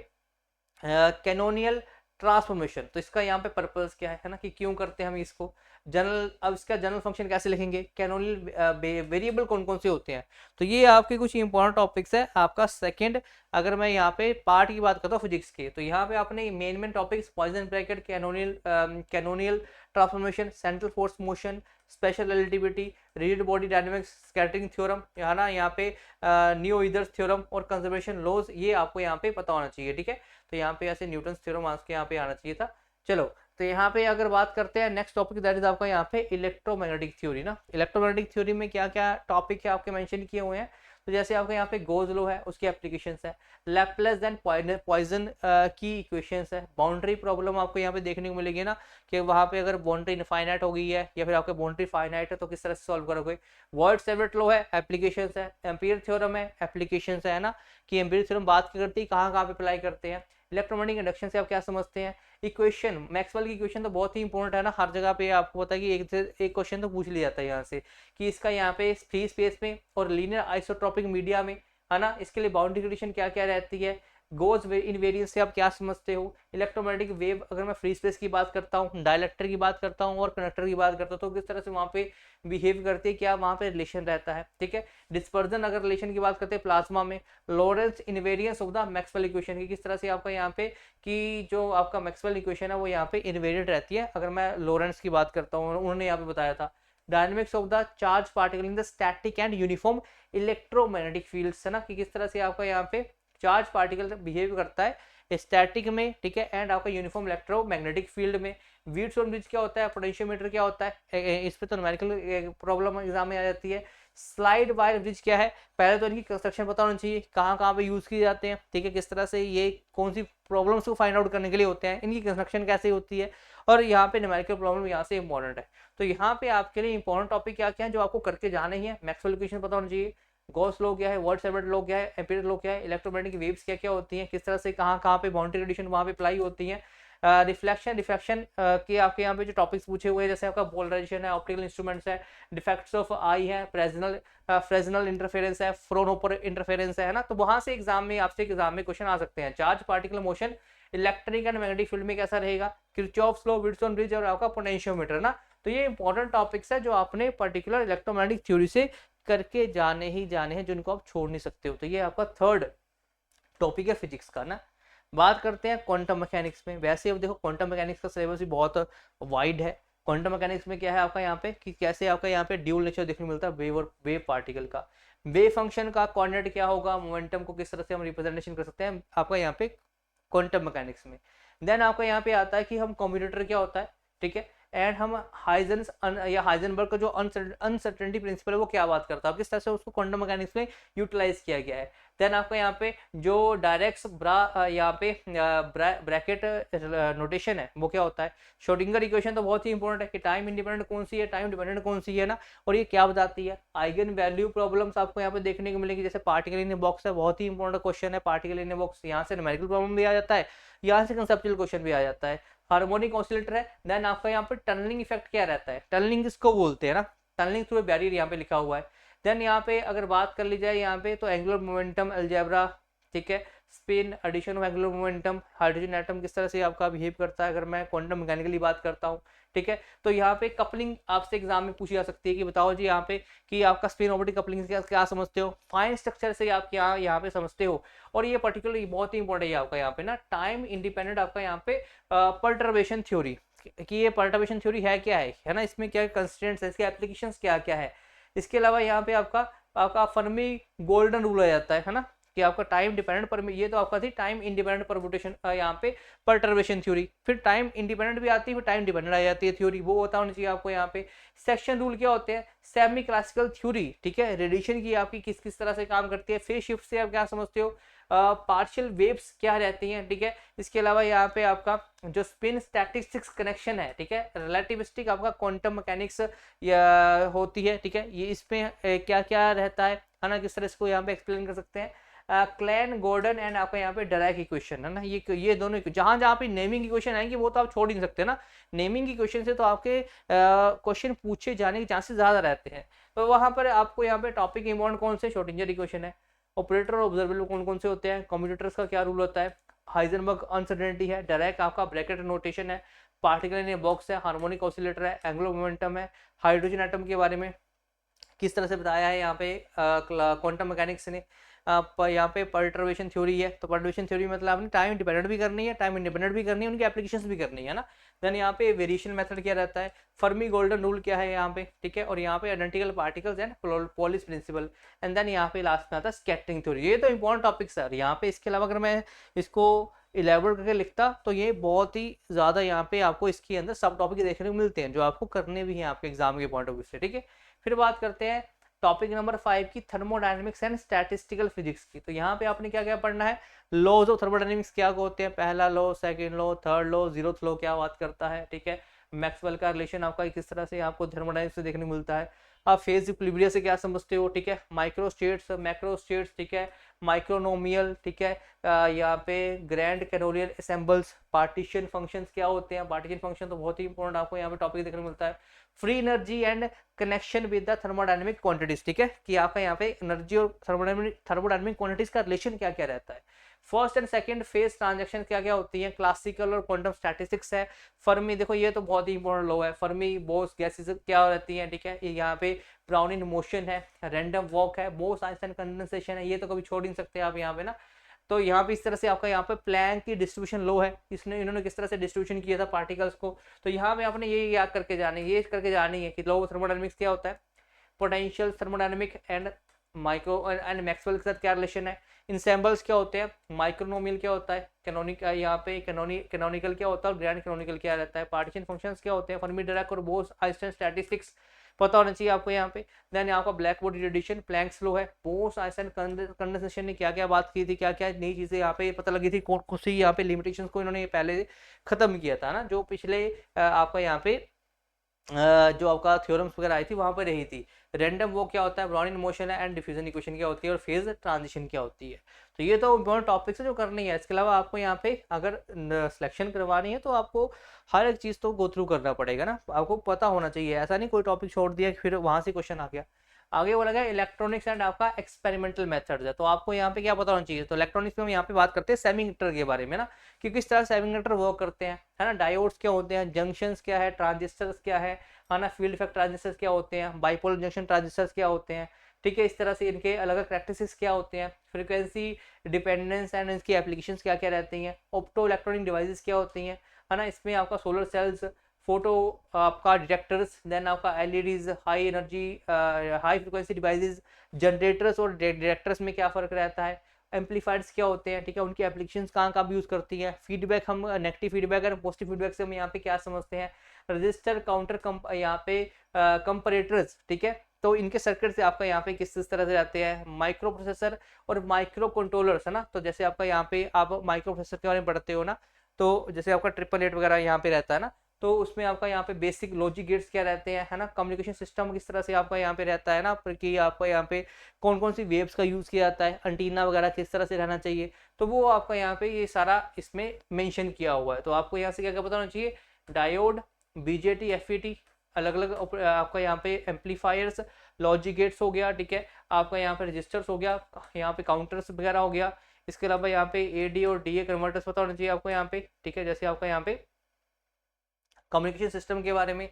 कैनोनियल ट्रांसफॉर्मेशन। तो इसका यहाँ पे पर्पस क्या है ना, कि क्यों करते हैं हम इसको। जनरल, अब इसका जनरल फंक्शन कैसे लिखेंगे, कैनोनियल वेरिएबल कौन कौन से होते हैं। तो ये आपके कुछ इंपॉर्टेंट टॉपिक्स है आपका सेकंड। अगर मैं यहाँ पे पार्ट की बात करता हूँ फिजिक्स के, तो यहाँ पे आपने main topics Poisson bracket, canonical transformation, central force motion, special relativity, rigid body dynamics, scattering theorem, यहाँ ना यहाँ पे न्यू ईदर्स थ्योरम और कंजर्वेशन लॉज, ये आपको यहाँ पे पता होना चाहिए, ठीक है। तो यहाँ पे ऐसे न्यूटन थ्योरम आपके यहाँ पे आना चाहिए था। चलो, तो यहाँ पे अगर बात करते हैं नेक्स्ट टॉपिक, दैट इज आपका यहाँ पे इलेक्ट्रोमैग्नेटिक थ्योरी ना। इलेक्ट्रोमैग्नेटिक थ्योरी में क्या क्या टॉपिक है आपके मेंशन किए हुए हैं। तो जैसे आपके यहाँ पे गोज लॉ है, उसकी एप्लीकेशंस है, लैपलेस एंड पॉइसन की इक्वेशंस है, बाउंड्री प्रॉब्लम आपको यहाँ पे देखने को मिलेगी ना, कि वहाँ पे अगर बाउंड्री इनफाइनाइट हो गई है या फिर आपके बाउंड्री फाइनाइट है तो किस तरह से सॉल्व करोगे। वर्ड-सेवर्ट लॉ है, एप्लीकेशंस है, एम्पीयर थ्योरम है, एप्लीकेशंस है ना, कि एम्पीयर थ्योरम बात करती है कहाँ पे अप्लाई करते हैं। इलेक्ट्रोमैग्नेटिक इंडक्शन से आप क्या समझते हैं। इक्वेशन, मैक्सवेल की इक्वेशन तो बहुत ही इंपॉर्टेंट है ना, हर जगह पे आपको पता है कि एक क्वेश्चन तो पूछ लिया जाता है यहाँ से, कि इसका यहाँ पे फ्री स्पेस में और लीनियर आइसोट्रोपिक मीडिया में, है ना, इसके लिए बाउंड्री कंडीशन क्या क्या रहती है। गोज इनवेरियंस से आप क्या समझते हो। इलेक्ट्रोमैग्नेटिक वेव, अगर मैं फ्री स्पेस की बात करता हूँ, डायलेक्टर की बात करता हूँ और कंडक्टर की बात करता हूँ, तो किस तरह से वहाँ पे बिहेव करती है, क्या वहाँ पे रिलेशन रहता है, ठीक है। डिस्पर्जन, अगर रिलेशन की बात करते हैं प्लाज्मा में, Lawrence invariance of the Maxwell equation की, किस तरह से आपका यहाँ पे कि जो आपका मैक्सवेल इक्वेशन है वो यहाँ पे इनवेरिएंट रहती है, अगर मैं लॉरेंस की बात करता हूँ, उन्होंने यहाँ पे बताया था। Dynamics of the charge particle in the static and uniform electromagnetic fields है ना, कि किस तरह से आपका यहाँ पे चार्ज पार्टिकल बिहेव करता है स्टैटिक में, ठीक है, एंड आपका यूनिफॉर्म इलेक्ट्रोमैग्नेटिक फील्ड में। व्हीटस्टोन ब्रिज क्या होता है, पोटेंशियोमीटर क्या होता है, इस पे तो न्यूमेरिकल प्रॉब्लम एग्जाम में आ जाती है। स्लाइड वायर ब्रिज क्या है, पहले तो इनकी कंस्ट्रक्शन पता होना चाहिए, कहाँ पे यूज किए जाते हैं, ठीक है, किस तरह से ये कौन सी प्रॉब्लम्स को फाइंड आउट करने के लिए होते हैं, इनकी कंस्ट्रक्शन कैसे होती है, और यहाँ पे न्यूमेरिकल प्रॉब्लम यहाँ से इंपॉर्टेंट है। तो यहाँ पे आपके लिए इंपॉर्टेंट टॉपिक क्या क्या है जो आपको करके जाने ही है। मैक्सवेल इक्वेशन पता होना चाहिए, गॉस लॉ क्या है, वर्ड-सेवर्ट लॉ क्या है, एम्पीरियल लॉ क्या है, इलेक्ट्रोमैग्नेटिक वेव्स क्या क्या होती हैं, किस तरह से कहाँ पे बाउंड्री कंडीशन वहाँ पे अप्लाई होती हैं। रिफ्लेक्शन के आपके यहाँ पे जो टॉपिक्स पूछे हुए हैं, जैसे आपका पोलराइजेशन है, ऑप्टिकल इंस्ट्रूमेंट्स है, डिफेक्ट्स ऑफ आई है, फ्रेजनल इंटरफेरेंस है, फ्रोनहोफर इंटरफेरेंस है ना, तो वहां से एग्जाम में क्वेश्चन आ सकते हैं। Charge particle motion electric and magnetic field में कैसा रहेगा, किरचॉफ्स लॉ, व्हिटस्टोन ब्रिज और आपका पोटेंशियोमीटर ना। तो ये इंपॉर्टेंट टॉपिक्स है जो आपने पर्टिकुलर इलेक्ट्रोमैग्नेटिक थ्योरी से करके जाने हैं, जिनको आप छोड़ नहीं सकते हो। तो ये आपका थर्ड टॉपिक है फिजिक्स का ना। बात करते हैं क्वांटम मैकेनिक्स में। वैसे अब देखो क्वांटम मैकेनिक्स का सिलेबस भी बहुत वाइड है। क्वांटम मैकेनिक्स में क्या है आपका यहाँ पे कि कैसे आपका यहाँ पे ड्यूल नेचर देखने को मिलता है वेव और वेव पार्टिकल का। वेव फंक्शन का कोऑर्डिनेट क्या होगा, मोमेंटम को किस तरह से हम रिप्रेजेंटेशन कर सकते हैं आपका यहाँ पे क्वांटम मैकेनिक्स में। देन आपका यहाँ पे आता है कि हम कम्यूटेटर क्या होता है, ठीक है, एंड हम हाइजेनबर्ग का जो अनसर्टेनिटी प्रिंसिपल है वो क्या बात करता है, किस तरह से उसको क्वांटम मैकेनिक्स में यूटिलाइज किया गया है। देन आपका यहाँ पे जो डायरेक्ट यहाँ पे ब्रैकेट नोटेशन है वो क्या होता है। श्रोडिंगर इक्वेशन तो बहुत ही इंपॉर्टेंट है कि टाइम इंडिपेंडेंट कौन सी है, टाइम डिपेंडेंट कौन सी है ना, और ये क्या बताती है। आइगन वैल्यू प्रॉब्लम्स आपको यहाँ पे देखने को मिलेगी, जैसे पार्टिकल इन ए बॉक्स है, बहुत ही इंपॉर्टेंट क्वेश्चन है पार्टिकल इन ए बॉक्स। यहाँ से न्यूमेरिकल प्रॉब्लम भी आ जाता है, यहाँ से कंसेप्चुअल क्वेश्चन भी आ जाता है। हार्मोनिक ऑसिलेटर है। देन आपका यहाँ पे टनलिंग इफेक्ट क्या रहता है, टनलिंग किसको बोलते हैं ना, टनलिंग थ्रू बैरियर यहाँ पे लिखा हुआ है। देन यहाँ पे अगर बात कर ली जाए यहाँ पे तो एंगुलर मोमेंटम अलजेब्रा, ठीक है, spin, addition of angular momentum, hydrogen atom किस तरह से आपका बिहेव करता है, अगर मैं क्वांटम मैकेनिकली बात करता हूँ, ठीक है। तो यहाँ पे कपलिंग आपसे एग्जाम में पूछी जा सकती है कि बताओ जी यहाँ पे कि आपका स्पिन ऑर्बिटल कपलिंग से क्या समझते हो, फाइन स्ट्रक्चर से आप क्या यहाँ पे समझते हो। और ये पर्टिकुलर बहुत ही इंपॉर्टेंट है आपका यहाँ पे ना टाइम इंडिपेंडेंट आपका यहाँ पे पर्टर्बेशन थ्योरी, कि ये पर्टर्बेशन थ्योरी है क्या है ना, इसमें क्या कंस्ट्रेंट्स है, इसके एप्लीकेशंस क्या क्या है। इसके अलावा यहाँ पे आपका फर्मी गोल्डन रूल आ जाता है ना, कि आपका टाइम डिपेंडेंट पर, ये तो आपका थी टाइम इंडिपेंडेंट परम्यूटेशन यहाँ पे पर्टर्बेशन थ्योरी, फिर टाइम इंडिपेंडेंट भी आती है, फिर टाइम डिपेंडेंट आ जाती है थ्योरी, वो होता होना चाहिए आपको यहाँ पे। सेक्शन रूल क्या होते हैं, सेमी क्लासिकल थ्योरी, ठीक है, रेडिएशन की आपकी किस किस तरह से काम करती है। फेज शिफ्ट से आप क्या समझते हो, पार्शियल वेव्स क्या रहती हैं, ठीक है। इसके अलावा यहाँ पे आपका जो स्पिन स्टैटिस्टिक्स कनेक्शन है, ठीक है, रिलेटिविस्टिक आपका क्वांटम मैकेनिक्स होती है, ठीक है, ये इसमें क्या क्या रहता है ना, किस तरह इसको यहाँ पे एक्सप्लेन कर सकते हैं। क्लैन गॉर्डन एंड आपका यहाँ पे डायराक इक्वेशन है ना, ये दोनों जहां जहां पे नेमिंग इक्वेशन आएंगे वो तो आप छोड़ ही नहीं सकते ना। नेमिंग इक्वेशन से तो आपके क्वेश्चन पूछे जाने के चांसेस ज्यादा रहते हैं। तो वहां पर आपको यहाँ पे टॉपिक इंपॉर्टेंट कौन से, श्रोडिंगर इक्वेशन है। ऑपरेटर और ऑब्जर्वेबल कौन कौन से होते हैं, कम्यूटेटर्स का क्या रूल होता है, हाइजेनबर्ग अनसर्टेनिटी है, डायरेक्ट आपका ब्रैकेट नोटेशन है, पार्टिकल इन ए बॉक्स है, हार्मोनिक ऑसिलेटर है, एंगुलर मोमेंटम है, हाइड्रोजन एटम के बारे में किस तरह से बताया है यहाँ पे क्वांटम मैकेनिक्स ने। यहाँ पे परटर्वेशन थ्योरी है, तो परटर्वेशन थ्योरी मतलब आपने टाइम डिपेंडेंट भी करनी है, टाइम इंडिपेंडेंट भी करनी है, उनकी एप्लीकेशंस भी करनी है ना। देन यहाँ पे वेरिएशन मेथड क्या रहता है, फर्मी गोल्डन रूल क्या है यहाँ पे, ठीक है, और यहाँ पे identical particles and Pauli's principle, and then यहाँ पे लास्ट में आता है स्कैटरिंग थ्योरी। ये तो इंपॉर्टेंट टॉपिक्स है यहाँ पे। इसके अलावा अगर मैं इसको इलेबोरेट करके लिखता तो ये बहुत ही ज़्यादा यहाँ पे आपको इसके अंदर सब टॉपिक देखने को मिलते हैं जो आपको करने भी हैं आपके एग्जाम के पॉइंट ऑफ व्यू से, ठीक है। फिर बात करते हैं टॉपिक नंबर 5 की, थर्मोडायनेमिक्स एंड स्टैटिस्टिकल फिजिक्स की। तो यहाँ पे आपने क्या क्या पढ़ना है, लॉज ऑफ थर्मोडायनेमिक्स क्या होते हैं, पहला law, second law, third law, zeroth law क्या बात करता है, ठीक है। मैक्सवेल का रिलेशन आपका किस तरह से आपको थर्मोडायनेमिक्स से देखने को मिलता है, आप फेज इक्विलिब्रियम से क्या समझते हो, ठीक है। माइक्रो स्टेट्स, मैक्रो स्टेट्स, ठीक है, माइक्रोनोमियल, ठीक है। यहाँ पे ग्रैंड कैनोनियल असेंबल्स, पार्टीशन फंक्शंस क्या होते हैं, पार्टीशन फंक्शन तो बहुत ही इंपॉर्टेंट आपको यहाँ पे टॉपिक देखने को मिलता है। Free energy and connection with the thermodynamic quantities, ठीक है, कि आपका यहाँ पे एनर्जी और थर्मोडायनेमिक क्वांटिटीज का रिलेशन क्या क्या रहता है। First and second phase transaction क्या क्या होती हैं, क्लासिकल और क्वांटम स्टैटिस्टिक्स है। फर्मी, देखो ये तो बहुत ही इंपॉर्टेंट लॉ है, फर्मी बोस गैसेस क्या रहती हैं, ठीक है, ये यहाँ पे ब्राउनिन मोशन है, रैंडम वॉक है, बोस आइंस्टाइन कंडेंसेशन है, ये तो कभी छोड़ नहीं सकते आप यहाँ पे ना। तो यहाँ पे इस तरह से आपका यहाँ पे प्लैंक की डिस्ट्रीब्यूशन लो है, इन्होंने किस तरह से डिस्ट्रीब्यूशन किया था पार्टिकल्स को। तो यहाँ पे आपने ये याद करके जानी, ये करके जानी है कि लॉ ऑफ थर्मोडायनेमिक्स क्या होता है, potential thermodynamic and micro and Maxwell के साथ क्या रिलेशन है, इंसेंबल्स क्या होते हैं, माइक्रोनोमियल क्या होता है, कैनोनिक यहाँ पे कैनोनिकल क्या होता है और ग्रैंड कैनोनिकल क्या रहता है, पार्टीशन फंक्शंस क्या होते हैं, फर्मी डिराक और बोस आइंस्टाइन स्टैटिस्टिक्स पता होना चाहिए आपको यहाँ पे। देन यहाँ का black body radiation, planks law है, बोस आइंस्टाइन कंडेंसेशन ने क्या क्या बात की थी, क्या क्या नई चीजें यहाँ पे पता लगी थी, कौन कौन सी यहाँ पे लिमिटेशंस को इन्होंने पहले खत्म किया था ना, जो पिछले आपका यहाँ पे जो आपका थ्योरम्स वगैरह आई थी वहां पर रही थी। रैंडम वो क्या होता है, ब्राउनिन मोशन है, एंड डिफ्यूजन इक्वेशन क्या होती है, और फेज ट्रांजिशन क्या होती है। तो ये तो इंपॉर्टेंट टॉपिक्स है जो करनी है। इसके अलावा आपको यहाँ पे अगर सिलेक्शन करवानी है तो आपको हर एक चीज़ तो गो थ्रू करना पड़ेगा ना, आपको पता होना चाहिए, ऐसा नहीं कोई टॉपिक छोड़ दिया फिर वहां से क्वेश्चन आ गया। आगे बोला गया इलेक्ट्रॉनिक्स एंड आपका एक्सपेरिमेंटल मेथड्स है, तो आपको यहाँ पे क्या पता होना चाहिए। तो इलेक्ट्रॉनिक्स में हम यहाँ पे बात करते हैं सेमीकंडक्टर के बारे में ना, कि किस तरह सेमीकंडक्टर वर्क करते हैं, है ना, डायोड्स क्या होते हैं, जंक्शंस क्या है, ट्रांजिस्टर्स क्या है ना, फील्ड इफेक्ट ट्रांजिस्टर्स क्या होते हैं, बाइपोलर जंक्शन ट्रांजिस्टर्स क्या होते हैं, ठीक है। इस तरह से इनके अलग अलग प्रैक्टिसेस क्या होते हैं, फ्रीक्वेंसी डिपेंडेंस एंड इसकी एप्लीकेशंस क्या क्या रहती हैं, ऑप्टो इलेक्ट्रॉनिक डिवाइसेस क्या होती हैं, है ना, इसमें आपका सोलर सेल्स, फोटो आपका डिटेक्टर्स, देन आपका LEDs, high energy high frequency devices, generators और डिटेक्टर्स में क्या फ़र्क रहता है, एम्पलीफायर्स क्या होते हैं, ठीक है, उनकी एप्लीकेशंस कहाँ कहाँ यूज़ करती हैं, फीडबैक, हम नेगेटिव फीडबैक और पॉजिटिव फीडबैक से हम यहाँ पे क्या समझते हैं, रजिस्टर काउंटर यहाँ पे कंपैरेटर्स, ठीक है, तो इनके सर्किट से आपका यहाँ पे किस तरह से जाते हैं, माइक्रो प्रोसेसर और माइक्रो कंट्रोलर्स, है ना। तो जैसे आपका यहाँ पे आप माइक्रो प्रोसेसर के बारे में पढ़ते हो ना, तो जैसे आपका 888 वगैरह यहाँ पे रहता है ना, तो उसमें आपका यहाँ पे बेसिक लॉजिक गेट्स क्या रहते हैं, है ना, कम्युनिकेशन सिस्टम किस तरह से आपका यहाँ पे रहता है ना, कि आपका यहाँ पे कौन कौन सी वेव्स का यूज़ किया जाता है, अंटीना वगैरह किस तरह से रहना चाहिए, तो वो आपका यहाँ पे ये सारा इसमें मेंशन किया हुआ है। तो आपको यहाँ से क्या क्या पता होना चाहिए, डायोड, बीजेटी, एफईटी, अलग अलग आपका यहाँ पे एम्पलीफायर्स, लॉजिक गेट्स हो गया, ठीक है, आपका यहाँ पे रजिस्टर्स हो गया, यहाँ पे काउंटर्स वगैरह हो गया। इसके अलावा यहाँ पे एडी और डीए कन्वर्टर्स पता होना चाहिए आपको यहाँ पे, ठीक है, जैसे आपका यहाँ पे कम्युनिकेशन सिस्टम के बारे में,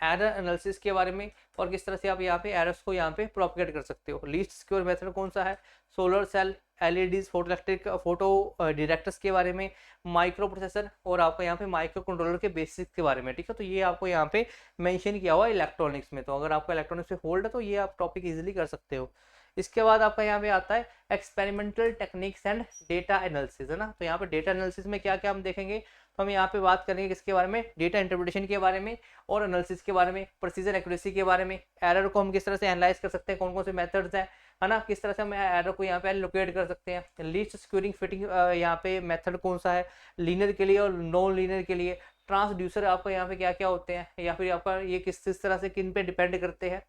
एरर एनालिसिस के बारे में, और किस तरह से आप यहाँ पे एरर्स को यहाँ पे प्रोपगेट कर सकते हो। लीस्ट सिक्योर मेथड कौन सा है, solar cell, LEDs, photo electric photo detectors के बारे में, माइक्रो प्रोसेसर और आपका यहाँ पे माइक्रो कंट्रोलर के बेसिक्स के बारे में, ठीक है। तो ये आपको यहाँ पे मेंशन किया हुआ है इलेक्ट्रॉनिक्स में, तो अगर आपका इलेक्ट्रॉनिक्स में होल्ड है तो ये आप टॉपिक इजीली कर सकते हो। इसके बाद आपका यहाँ पे आता है experimental techniques and data analysis, है ना। तो यहाँ पे डेटा एनालिसिस में क्या क्या हम देखेंगे, तो हम यहाँ पे बात करेंगे किसके बारे में, डेटा इंटरप्रिटेशन के बारे में और एनालिसिस के बारे में, प्रिसीजन एक्यूरेसी के बारे में, एरर को हम किस तरह से एनालाइज कर सकते हैं, कौन कौन से मेथड्स हैं, है ना, किस तरह से हम एरर को यहाँ पे लोकेट कर सकते हैं, लीस्ट स्क्यूरिंग फिटिंग यहाँ पे मेथड कौन सा है, लीनियर के लिए और नॉन लीनियर के लिए, ट्रांसड्यूसर आपको यहाँ पे क्या क्या होते हैं, या फिर आपका ये किस तरह से किन पे डिपेंड करते हैं।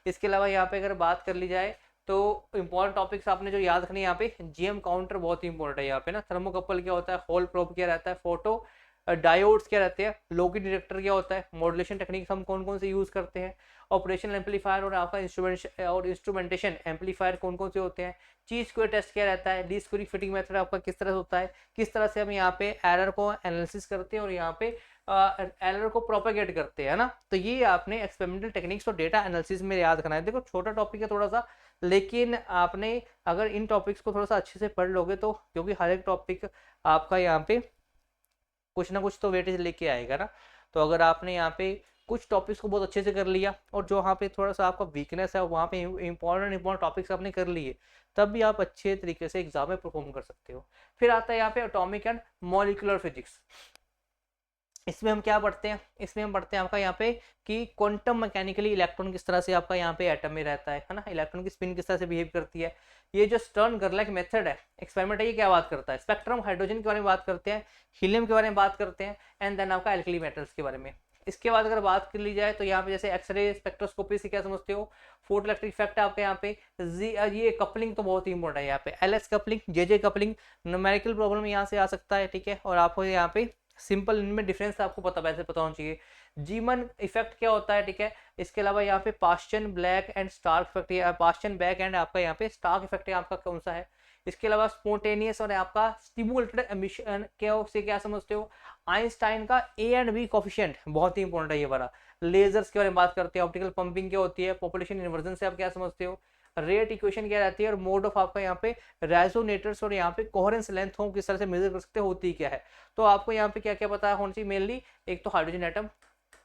इसके अलावा यहाँ पे अगर बात कर ली जाए तो इंपॉर्टेंट टॉपिक्स आपने जो याद रखनी है यहाँ पे, जीएम काउंटर बहुत ही इंपॉर्टेंट है यहाँ पे ना, थर्मोकपल क्या होता है, होल प्रोब क्या रहता है, फोटो डायोड्स क्या रहते हैं, लोकी डिटेक्टर क्या होता है, मॉड्यूलेशन टेक्निक्स हम कौन कौन से यूज करते हैं, ऑपरेशनल एम्पलीफायर और आपका इंस्ट्रूमेंटेशन एम्पलीफायर कौन कौन से होते हैं, ची स्क्वायर टेस्ट क्या रहता है, ली स्क्वायर फिटिंग मेथड आपका किस तरह से होता है, किस तरह से हम यहाँ पे एरर को एनालिसिस करते हैं और यहाँ पे एरर को प्रोपेगेट करते हैं ना। तो ये आपने एक्सपेरिमेंटल टेक्निक्स और डेटा एनालिसिस में याद रखना है। देखो छोटा टॉपिक है थोड़ा सा, लेकिन आपने अगर इन टॉपिक्स को थोड़ा सा अच्छे से पढ़ लोगे तो, क्योंकि हर एक टॉपिक आपका यहाँ पे कुछ ना कुछ तो वेटेज लेके आएगा ना। तो अगर आपने यहाँ पे कुछ टॉपिक्स को बहुत अच्छे से कर लिया और जो वहाँ पे थोड़ा सा आपका वीकनेस है वहाँ पे इंपॉर्टेंट टॉपिक्स आपने कर लिए, तब भी आप अच्छे तरीके से एग्जाम में परफॉर्म कर सकते हो। फिर आता है यहाँ पे एटॉमिक एंड मॉलिक्यूलर फिजिक्स। इसमें हम क्या पढ़ते हैं, इसमें हम पढ़ते हैं आपका यहाँ पे कि क्वांटम मैकेनिकली इलेक्ट्रॉन किस तरह से आपका यहाँ पे एटम में रहता है ना, इलेक्ट्रॉन की स्पिन किस तरह से बिहेव करती है। ये जो स्टर्न गर्लैक मेथड है एक्सपेरिमेंट है, ये क्या बात करता है, स्पेक्ट्रम हाइड्रोजन के बारे में बात करते हैं, हीलियम के बारे में बात करते हैं, एंड देन आपका एल्कली मेटल्स के बारे में। इसके बाद अगर बात कर ली जाए तो यहाँ पे जैसे एक्सरे स्पेक्ट्रोस्कोपी से क्या समझते हो, फोटो इलेक्ट्रिक इफेक्ट है आपके यहाँ पे। ये कपलिंग तो बहुत ही इंपॉर्टेंट है यहाँ पे, L S coupling, J coupling, numerical problem यहाँ से आ सकता है, ठीक है। और आपको यहाँ पे सिंपल इनमें डिफरेंस आपको पता वैसे पता होना चाहिए। जीमन इफेक्ट क्या होता है, ठीक है। इसके अलावा यहाँ पे Paschen black and Stark effect, Paschen back and आपका यहाँ पे स्टार्क इफेक्ट है आपका कौन सा है। इसके अलावा स्पोंटेनियस और आपका स्टिमुलेटेड एमिशन क्या से क्या समझते हो, आइंस्टाइन का ए एंड बी कोफिशिएंट बहुत ही इंपॉर्टेंट है ये वाला। लेजर्स के बारे में बात करते हैं, ऑप्टिकल पंपिंग क्या होती है, पॉपुलेशन इन्वर्जन से आप क्या समझते हो, रेट इक्वेशन क्या रहती है, और मोड ऑफ आपका यहाँ पे रेजोनेटर्स और यहाँ पे कोहेरेंस लेंथ हो किस तरह से मेजर कर सकते होती क्या है। तो आपको यहाँ पे क्या क्या पता होना चाहिए मेनली, एक तो hydrogen atom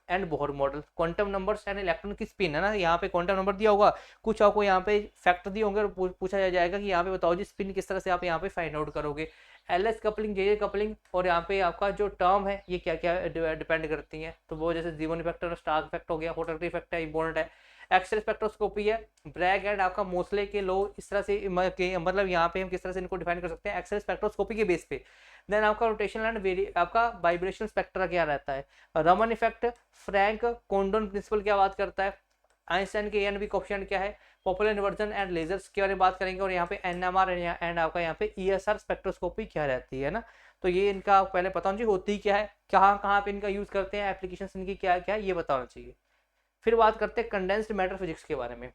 and Bohr model, quantum numbers and electron की स्पिन है ना, यहाँ पे क्वांटम नंबर दिया होगा, कुछ आपको यहाँ पे फैक्टर दिए होंगे और पूछा जाएगा कि यहाँ पे बताओ जी स्पिन किस तरह से आप यहाँ पे फाइंड आउट करोगे। L S coupling, J coupling, और यहाँ पे आपका जो टर्म है ये क्या क्या डिपेंड करती है, तो वो जैसे जीवन इफेक्ट और स्टार्क इफेक्ट हो गया, फोटोग्राफी इफेक्ट है इंपॉर्टेंट है। एक्सरे स्पेक्ट्रोस्कोपी है, ब्रैग एंड आपका मोसले के लो, इस तरह से मतलब यहाँ पे हम किस तरह से इनको डिफाइन कर सकते हैं एक्सरे स्पेक्ट्रोस्कोपी के बेस पे। देन आपका रोटेशनल एंड आपका वाइब्रेशनल स्पेक्ट्रा क्या रहता है, Raman effect, Franck Condon principle क्या बात करता है, आइंस्टाइन के एन बी कोफिशिएंट क्या है, पॉपुलर इन्वर्जन एंड लेजर्स के बारे में बात करेंगे, और यहाँ पे एनएमआर एंड आपका यहाँ पे ईएसआर स्पेक्ट्रोस्कोपी क्या रहती है ना। तो ये इनका पहले पता होना चाहिए होती क्या है, कहाँ कहाँ पे इनका यूज करते हैं, एप्लीकेशन इनकी क्या क्या है ये बता होना चाहिए। फिर बात करते हैं कंडेंस्ड मैटर फिजिक्स के बारे में।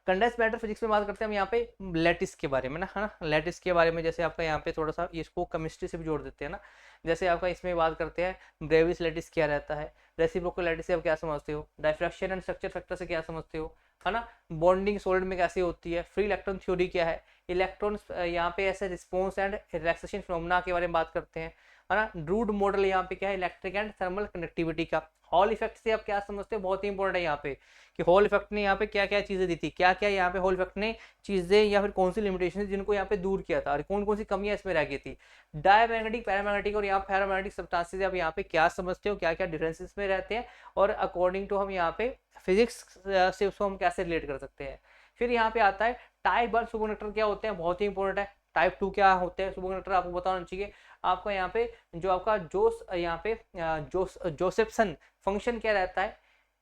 कंडेंस मैटर फिजिक्स में बात करते हैं हम यहाँ पे लैटिस के बारे में ना, है ना, लैटिस के बारे में। जैसे आपका यहाँ पे थोड़ा सा इसको केमिस्ट्री से भी जोड़ देते हैं ना। जैसे आपका इसमें बात करते हैं ब्रेविस लैटिस क्या रहता है, रेसिप्रोकल लैटिस से आप क्या समझते हो, डायफ्रैक्शन एंड स्ट्रक्चर फैक्टर से क्या समझते हो, है ना, बॉन्डिंग सॉलिड में कैसे होती है, फ्री इलेक्ट्रॉन थ्योरी क्या है, इलेक्ट्रॉन्स यहाँ पे ऐसे रिस्पॉन्स एंड रिलैक्सेशन फिनोमेना के बारे में बात करते हैं, है ना। ड्रूड मॉडल यहाँ पे क्या है, इलेक्ट्रिक एंड थर्मल कनेक्टिविटी का। हॉल इफेक्ट से आप क्या समझते हो, बहुत ही इंपॉर्टेंट है यहाँ पे कि हॉल इफेक्ट ने यहाँ पे क्या क्या चीजें दी थी, क्या क्या यहाँ पे हॉल इफेक्ट ने चीजें या फिर कौन सी लिमिटेशन जिनको यहाँ पे दूर किया था, और कौन कौन सी कमियां इसमें रह गई थी। डायमैग्नेटिक, पैरामैग्नेटिक और यहाँ पैरामैग्नेटिक सब्सटेंसेस आप यहाँ पे क्या समझते हो, क्या क्या डिफरेंसेस में रहते हैं, और अकॉर्डिंग टू हम यहाँ पे फिजिक्स से उसको हम कैसे रिलेट कर सकते हैं। फिर यहाँ पे आता है टाइप 1 सुपरकंडक्टर क्या होते हैं, बहुत ही इंपॉर्टेंट है। टाइप 2 क्या होते हैं सुपरकंडक्टर आपको बताना चाहिए। आपका यहाँ पे जो आपका यहाँ पे जोसेफ्सन फंक्शन क्या रहता है,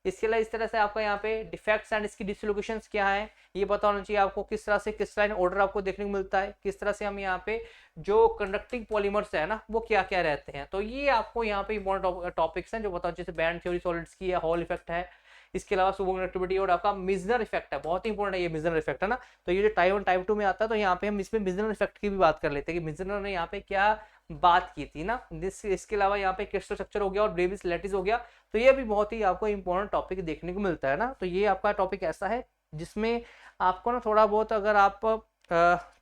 इसके अलावा इस तरह से आपका यहाँ पे डिफेक्ट्स एंड इसकी डिसलोकेशंस क्या है ये पता होना चाहिए आपको। किस तरह से किस लाइन ऑर्डर आपको देखने को मिलता है, किस तरह से हम यहाँ पे जो कंडक्टिंग पॉलीमर्स है ना वो क्या क्या रहते हैं। तो ये आपको यहाँ पे इंपॉर्टेंट टॉपिक्स हैं जो बताओ, जैसे बैंड थ्योरी सॉलिड्स की है, हॉल इफेक्ट है, इसके अलावा सुपरकंडक्टिविटी और आपका मिजनर इफेक्ट है, बहुत ही इंपॉर्टेंट है ये मिजनर इफेक्ट है ना। तो ये जो टाइप 1 टाइप 2 में आता है तो यहाँ पे हम इसमें मिजनर इफेक्ट की भी बात कर लेते हैं कि मिजनर ने यहाँ पे क्या बात की थी ना। इसके अलावा यहाँ पे क्रिस्टल स्ट्रक्चर हो गया और ब्रेविस लैटिस हो गया। तो ये भी बहुत ही आपको इंपॉर्टेंट टॉपिक देखने को मिलता है ना। तो ये आपका टॉपिक ऐसा है जिसमें आपको ना थोड़ा बहुत अगर आप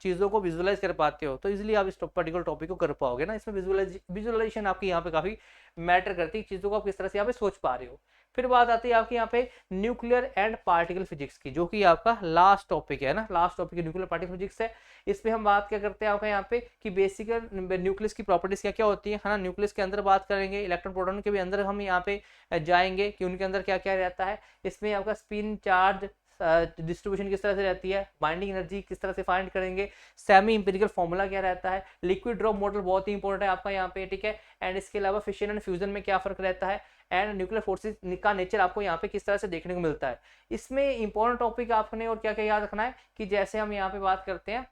चीज़ों को विजुअलाइज कर पाते हो तो इजीली आप इस पर्टिकुलर टॉपिक को कर पाओगे ना। इसमें विजुअलाइजेशन आपकी यहाँ पे काफी मैटर करती है, चीज़ों को आप किस तरह से यहाँ पे सोच पा रहे हो। फिर बात आती है आपकी यहाँ पे न्यूक्लियर एंड पार्टिकल फिजिक्स की, जो कि आपका लास्ट टॉपिक है ना। Last topic nuclear particle physics है। इसमें हम बात क्या करते हैं आपका यहाँ पे कि बेसिक न्यूक्लियस की प्रॉपर्टीज क्या क्या होती है ना। न्यूक्लियस के अंदर बात करेंगे, इलेक्ट्रॉन प्रोटॉन के भी अंदर हम यहाँ पे जाएंगे कि उनके अंदर क्या क्या रहता है। इसमें आपका स्पिन चार्ज डिस्ट्रीब्यूशन किस तरह से रहती है, बाइंडिंग एनर्जी किस तरह से फाइंड करेंगे, सेमी इंपेरिकल फॉर्मूला क्या रहता है, लिक्विड ड्रॉप मॉडल बहुत ही इंपॉर्टेंट है आपका यहाँ पे, ठीक है। एंड इसके अलावा फिशन एंड फ्यूजन में क्या फर्क रहता है, एंड न्यूक्लियर फोर्सेस का नेचर आपको यहाँ पे किस तरह से देखने को मिलता है। इसमें इंपॉर्टेंट टॉपिक आपने और क्या क्या याद रखना है कि जैसे हम यहाँ पे बात करते हैं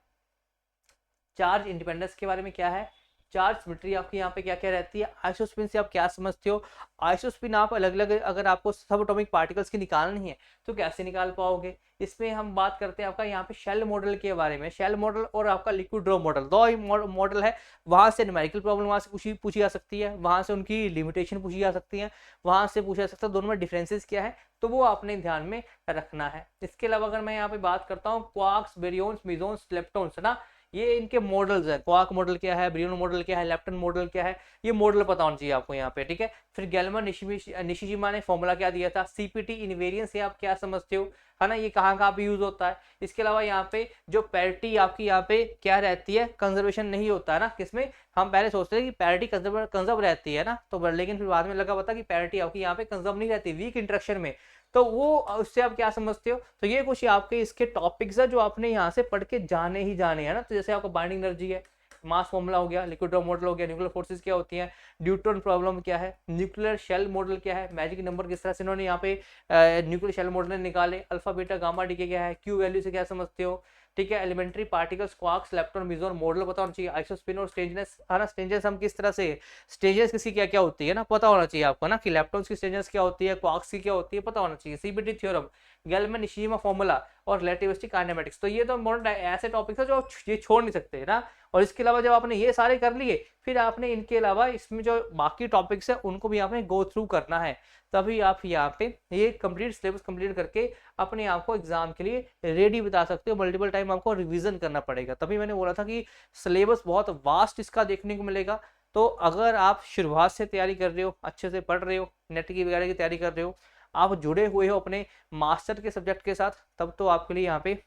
चार्ज इंडिपेंडेंस के बारे में क्या है, चार्ज सिमेट्री आपकी यहाँ पे क्या क्या रहती है। आइसोस्पिन से आप क्या समझते हो? आइसोस्पिन आप अलग अलग, अगर आपको सब एटॉमिक पार्टिकल्स की निकालनी है तो कैसे निकाल पाओगे? इसमें हम बात करते हैं आपका यहाँ पे शेल मॉडल के बारे में। शेल मॉडल और आपका लिक्विड ड्रॉप मॉडल, दो ही मॉडल है। वहां से न्यूमेरिकल प्रॉब्लम वहां से पूछी जा सकती है, वहां से उनकी लिमिटेशन पूछी जा सकती है, वहां से पूछा जा सकता है दोनों में डिफरेंसेस क्या है, तो वो आपने ध्यान में रखना है। इसके अलावा अगर मैं यहाँ पे बात करता हूँ क्वार्क्स, बेरियंस, मेसॉन्स, लेप्टॉन्स, है ना, ये इनके मॉडल्स है। क्वार्क मॉडल क्या है, ब्रियोन मॉडल क्या है, लेप्टन मॉडल क्या है, ये मॉडल पता होना चाहिए आपको यहाँ पे, ठीक है। फिर गेलमर निशिजिमा ने फॉर्मूला क्या दिया था। सीपीटी इनवेरियंस से आप क्या समझते हो, है ना, ये कहाँ कहाँ पे यूज होता है। इसके अलावा यहाँ पे जो पैरिटी आपकी यहाँ पे क्या रहती है, कंजर्वेशन नहीं होता है ना, किसमें हम पहले सोचते थे कि पैरिटी कंजर्व रहती है ना, तो लेकिन फिर बाद में लगा पता कि पैरिटी आपकी यहाँ पे कंजर्व नहीं रहती, वीक इंटरेक्शन में, तो वो उससे आप क्या समझते हो। तो ये कुछ आपके इसके टॉपिक्स है जो आपने यहाँ से पढ़ के जाने ही जाने हैं ना। तो जैसे आपका बाइंडिंग एनर्जी है, मास फॉर्मूला हो गया, लिक्विड ड्रॉप मॉडल हो गया, न्यूक्लियर फोर्सेस क्या होती हैं, न्यूट्रॉन प्रॉब्लम क्या है, न्यूक्लियर शेल मॉडल क्या है, मैजिक नंबर किस तरह से इन्होंने यहाँ पे न्यूक्लियर शेल मॉडल निकाले, अल्फा बीटा गामा डीके क्या है, क्यू वैल्यू से क्या समझते हो, ठीक है। Elementary particles, quarks, lepton, meson model पता होना चाहिए। आइसोस्पिन और स्ट्रेंजनेस, है ना, स्ट्रेंजनेस हम किस तरह से, स्टेजेस किसी क्या क्या होती है ना, पता होना चाहिए आपको ना, कि लेप्टॉन्स की स्टेजेस क्या होती है, क्वार्क्स की क्या होती है, पता होना चाहिए। सीबीटी थ्योरम, गेलमैन निशिजिमा फॉर्मूला और रिलेटिविस्टिक काइनेमेटिक्स, तो ये तो ऐसे टॉपिक्स है जो ये छोड़ नहीं सकते है ना। और इसके अलावा जब आपने ये सारे कर लिए, फिर आपने इनके अलावा इसमें जो बाकी टॉपिक्स है उनको भी आपने गो थ्रू करना है, तभी आप यहाँ पे ये कंप्लीट सिलेबस कंप्लीट करके अपने आप को एग्जाम के लिए रेडी बता सकते हो। मल्टीपल टाइम आपको रिवीजन करना पड़ेगा, तभी मैंने बोला था कि सिलेबस बहुत वास्ट इसका देखने को मिलेगा। तो अगर आप शुरुआत से तैयारी कर रहे हो, अच्छे से पढ़ रहे हो, नेट की वगैरह की तैयारी कर रहे हो, आप जुड़े हुए हो अपने मास्टर के सब्जेक्ट के साथ, तब तो आपके लिए यहाँ पे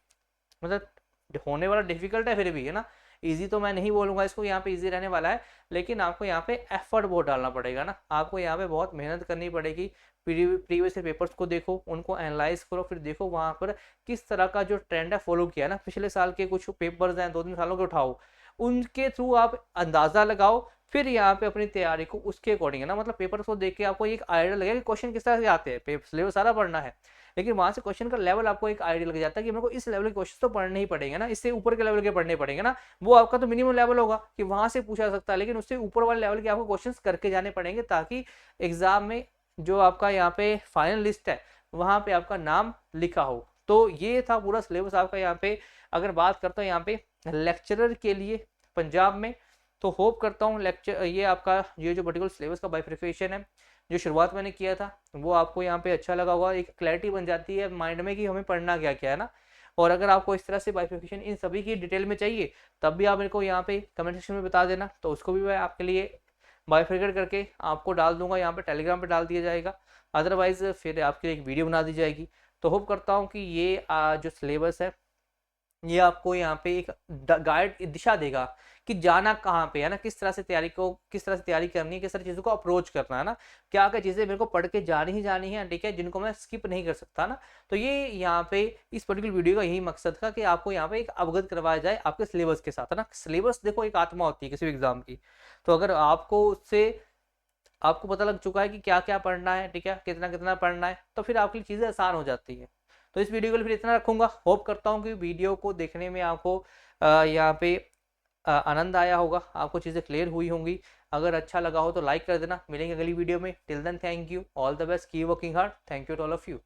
मतलब होने वाला डिफिकल्ट है, फिर भी है ना, इजी तो मैं नहीं बोलूंगा इसको, यहाँ पे इजी रहने वाला है, लेकिन आपको यहाँ पे एफर्ट बहुत डालना पड़ेगा ना, आपको यहाँ पे बहुत मेहनत करनी पड़ेगी। प्रीवियस पेपर्स को देखो, उनको एनालाइज करो, फिर देखो वहाँ पर किस तरह का जो ट्रेंड है फॉलो किया ना, पिछले साल के कुछ पेपर्स हैं 2-3 सालों के उठाओ, उनके थ्रू आप अंदाजा लगाओ, फिर यहाँ पे अपनी तैयारी को उसके अकॉर्डिंग, है ना, मतलब पेपर को देख के आपको एक आइडिया लगेगा कि क्वेश्चन किस तरह से आते हैं। सिलेबस सारा पढ़ना है, लेकिन वहां से क्वेश्चन का लेवल आपको एक आइडिया लग जाता है कि मेरे को इस लेवल के क्वेश्चन तो पढ़ने ही पड़ेंगे ना, इससे ऊपर के लेवल के पढ़ने पड़ेंगे ना। वो आपका तो मिनिमम लेवल होगा कि वहां से पूछा जा सकता है, लेकिन उससे ऊपर वाले लेवल के आपको क्वेश्चन करके जाने पड़ेंगे, ताकि एग्जाम में जो आपका यहाँ पे फाइनल लिस्ट है वहां पे आपका नाम लिखा हो। तो ये था पूरा सिलेबस आपका यहाँ पे। अगर बात करता हूँ यहाँ पे लेक्चरर के लिए पंजाब में, तो होप करता हूँ लेक्चर ये आपका ये जो पर्टिकुलर सिलेबस का बाइफरकेशन है जो शुरुआत मैंने किया था वो आपको यहाँ पे अच्छा लगा होगा। एक क्लैरिटी बन जाती है माइंड में कि हमें पढ़ना क्या क्या है ना। और अगर आपको इस तरह से बाइफरकेशन इन सभी की डिटेल में चाहिए, तब भी आप मेरे को यहाँ पे कमेंट सेक्शन में बता देना, तो उसको भी मैं आपके लिए बाइफरकेट करके आपको डाल दूंगा, यहाँ पे टेलीग्राम पे डाल दिया जाएगा। अदरवाइज फिर आपके लिए एक वीडियो बना दी जाएगी। तो होप करता हूँ कि ये जो सिलेबस है ये आपको यहाँ पे एक गाइड दिशा देगा कि जाना कहाँ पे है ना, किस तरह से तैयारी करनी है, किस तरह चीज़ों को अप्रोच करना है ना, क्या क्या चीज़ें मेरे को पढ़ के जानी ही जानी है, ठीक है, जिनको मैं स्किप नहीं कर सकता ना। तो ये यहाँ पे इस पर्टिकुलर वीडियो का यही मकसद था कि आपको यहाँ पे एक अवगत करवाया जाए आपके सिलेबस के साथ, है ना। सिलेबस देखो एक आत्मा होती है किसी भी एग्जाम की, तो अगर आपको उससे आपको पता लग चुका है कि क्या क्या पढ़ना है, ठीक है, कितना कितना पढ़ना है, तो फिर आपकी चीज़ें आसान हो जाती है। तो इस वीडियो को फिर इतना रखूंगा। होप करता हूँ कि वीडियो को देखने में आपको यहाँ पे आनंद आया होगा, आपको चीज़ें क्लियर हुई होंगी। अगर अच्छा लगा हो तो लाइक कर देना। मिलेंगे अगली वीडियो में। Till then thank you, all the best, keep working hard. Thank you to all of you.